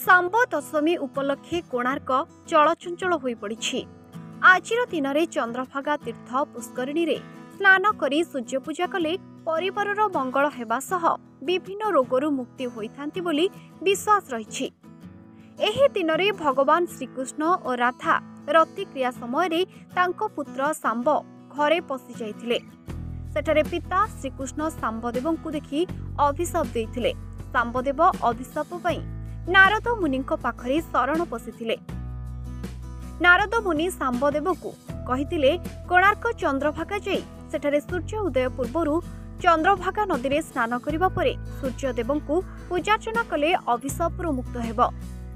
सांब दशमी उपलक्षे कोणार्क चलचंचल हो पड़ी। आज दिन में चंद्रभागा तीर्थ पुष्करिणी रे स्नान करी सूर्य पूजा कले परिवार मंगल हेबा सह विभिन्न रोगरु मुक्ति होइथांती बोली विश्वास रही। एही दिन में भगवान श्रीकृष्ण और राधा रतिक्रिया समय तांको पुत्र सांब घरे पशि जाइथिले। सेठारे पिता श्रीकृष्ण सांबदेव को देखि अभिशाप देइथिले। सांबदेव अभिशाप पई नारद मुनि पाखरे शरण पशिथिले। नारद मुनि सांबदेव को कहिथिले कोणार्क चंद्रभागा जाई सेठारे सूर्य उदय पूर्वरु चंद्रभागा नदी में स्नान करिबा परे सूर्यदेव को पूजार्चना कले अभिशाप मुक्त हेब।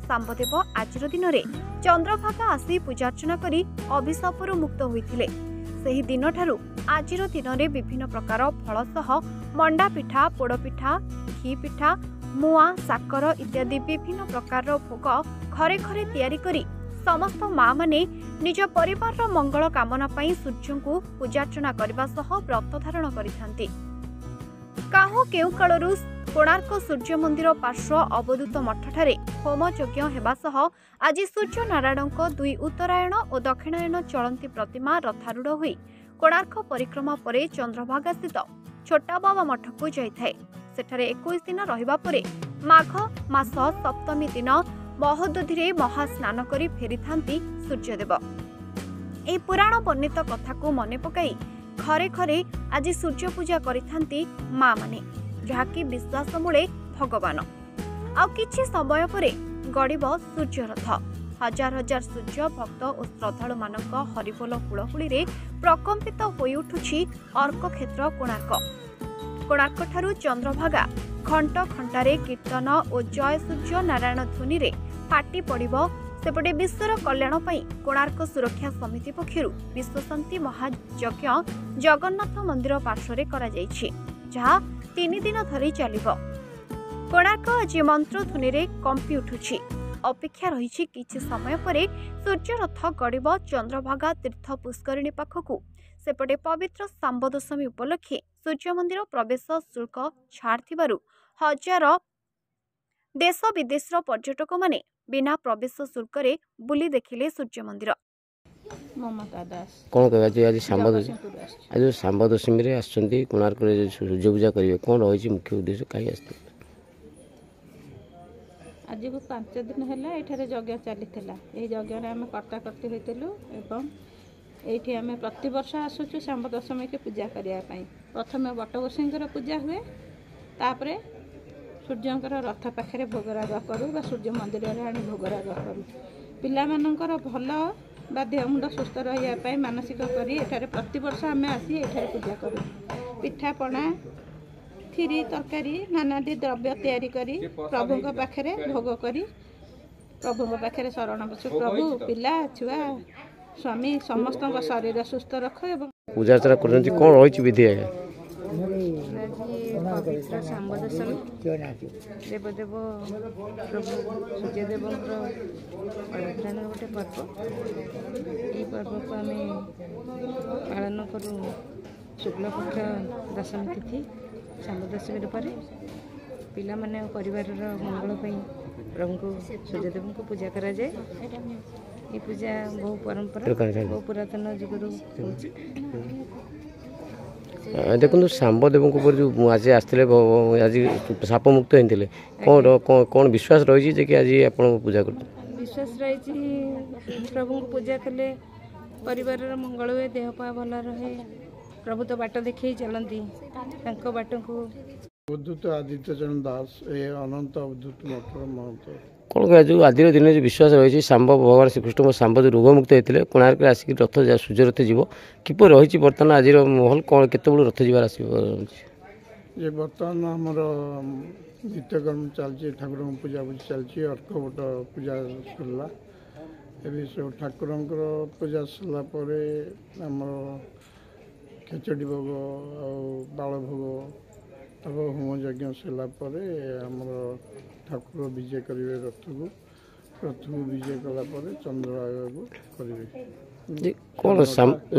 सांबदेव आज दिन में चंद्रभागा आसी पूजार्चना करी अभिशाप मुक्त होइथिले। सही दिन ठारू आज दिन में विभिन्न प्रकार फल सह मंडा पिठा, पोड़ पिठा, घी पिठा, मुआ, साकर इत्यादि विभिन्न प्रकार भोग घरे घरे तैयारी करी समस्त माँ माने निज परिवार मंगल कामना पाई सूर्य को पूजार्चना करने सह व्रत धारण करिथांती। काहू केउ कालरू कोणार्क सूर्य मंदिर पार्श्व अवधूत मठठारे होम यज्ञ हेबा सह आज सूर्य नारायण दुई उत्तरायण और दक्षिणायन चलंती प्रतिमा रथारूढ़ होई कोणार्क परिक्रमा परे चंद्रभागा स्थित छोटा बाबा मठ को जाइथाए। सेठारे 21 दिन रहिबा परे माघ मास सप्तमी दिन महोदधि महास्नान करी फेरिथांती सूर्यदेव। ए पुराण वर्णित कथा को मने पकाई घरे घरे आज सूर्य पूजा करिथांती माँ माने, जहाँकि विश्वास मूले भगवान। आउ किछि समय परे गड़िब सूर्य रथ। हजार हजार सूर्य भक्त और श्रद्धालु मानक हरिबोल हुलहुली रे प्रकम्पित होई उठुछि अर्क क्षेत्र कोणार्क। कोणार्क ठारू चंद्रभागा घंट घंटारे कीर्तन और जय सूर्य नारायण ध्वनि रे फाटी पड़िबो। सेपटे विश्वर कल्याण पई कोणार्क सुरक्षा समिति पक्षरु विश्वशांति महायज्ञ जगन्नाथ मंदिर पार्श्वरे करा जायछि, जहा 3 दिन धरी चलिबो। कोणार्क आज मंत्र ध्वनि रे कंपी उठुछि। अपेक्षा रही किछि समय परे सूर्य रथ गड़िब चंद्रभागा तीर्थ पुष्करिणी पाखकु। सेपटे पवित्र सांब दशमी उपलक्षे सूर्य मंदिर प्रवेश शुल्क छाड़ थिबारु हजार देश विदेशर पर्यटक माने बिना प्रवेश शुल्क रे बुली देखिले सूर्य मंदिर। ममता दास कौन कह आज सांब दशमी रे आछंती कोणार्क रे सूर्य पूजा करिवे, कौन रही मुख्य उद्देश्य कहीं आसते? आज को 5 दिन है एठारे यज्ञ चली यज्ञ में आम कर्ताकर्ती होइतलु एवं एठी आम प्रति वर्ष आसुचु सांब दशमी के पूजा करने। प्रथम बटगोसाईंकर पूजा हुए, तापरे सूर्यंकर रथ पाखे भोगराग करूँ बा सूर्य मंदिर आनी भोगराग करूँ। पिला मानकर भल बा देह मुंड सुस्थ रही मानसिक करी एठारे प्रति वर्ष आम आसी एठारे पूजा करूँ। पिठा पଣା खीरी तरकारी नानादी द्रव्य तैयारी करी प्रभु पाखे भोग करी प्रभु पाखे शरण बसु। प्रभु पिला छुआ स्वामी समस्त शरीर सुस्थ रख। एवं पूजा अर्चना करते कौन रही विधि है? पवित्र सांब दशमी देवदेव प्रभु सूर्यदेव परिधान गोटे पर्व। ये पर्व को आम पालन करूँ शुक्लपक्ष दशमी तिथि सांब दशमी पर पिला माने परिवार मंगल प्रभु को सूर्यदेव को पूजा करा जाए। ये पूजा बहु परंपरा बहु पुरातन जुगरू देखो सांबदेव जो आज आसते आज साप मुक्त होते कौन कौन विश्वास रही कि आज आप पूजा कर? विश्वास रही प्रभु को पूजा कले परिवार मंगल हुए, देह पा भल रहे। प्रभु तो बाट देखी चलती बाट को अवधूत आदित्य चरण दास अनंत अवधूत मठर महंत कौन कह जो आज दिन जो विश्वास रही सांब भगवान श्रीकृष्ण सांब जो रोग मुक्त होते कोणार्क आसिक रथ सूर्य रथ जीव किपर रही बर्तमान आज महल कौन केत रथ जीवार ये बर्तमान आमर नित्यकर्म चलती ठाकुर पूजा पूजी चलती अर्क बट पूजा सरला ए सब ठाकुर पूजा सरला आमर खेचड़ी भोग बाल भोग तब होम यज्ञ सरला आमर ठाकुर विजय करेंगे रथ को विजय कलापर चंद्रभागा को करेंगे। कौन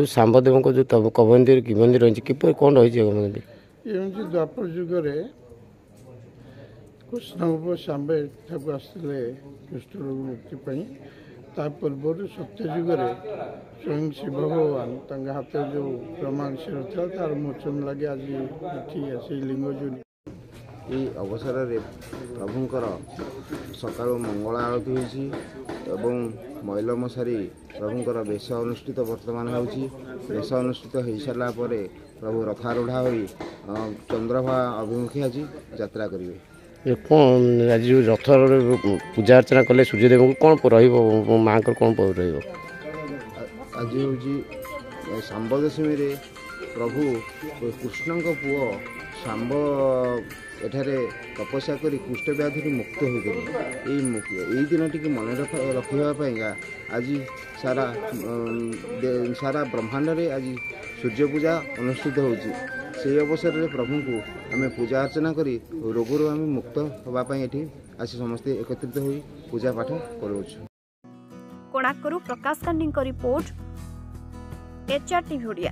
सांबदेव को जो तब कबंदी की मंदिर रही किपर कौन रही? ये द्वापर जुगे कृष्ण सांब एठाक आसते कृष्ण रोग मुक्ति ता पूर्व सत्यजुगे स्वयं शिव भगवान हाथ जो ब्रह्माक्षर था तार मोचन लगे आज ये लिंग जो ये अवसर में प्रभुंकर सका मंगल आरती हो मैलम सारी प्रभुंकर बेश अनुष्ठित वर्तमान होश अनुष्ठित हो सारापर प्रभु रथारूढ़ हो चंद्रभा अभिमुखी आज यात्रा करेंगे। कौन आज जो रथ पूजा अर्चना कले सूर्यदेव को कौन माँ को कौन आज हूँ सांब दशमी प्रभु कृष्ण पुओ सांब एठारे तपस्या करी कुष्ठ व्याधि मुक्त होते दिन टी मन रखापा आज सारा सारा ब्रह्मांड रे आज सूर्य पूजा अनुष्ठित होची से अवसर में प्रभु को आम पूजा अर्चना करी रोगरू आम मुक्त होगापी ये आसी समस्ते एकत्रित हो पूजा पाठ करूँ। कोणार्करू Prakash Kandi report, HR TV Odia.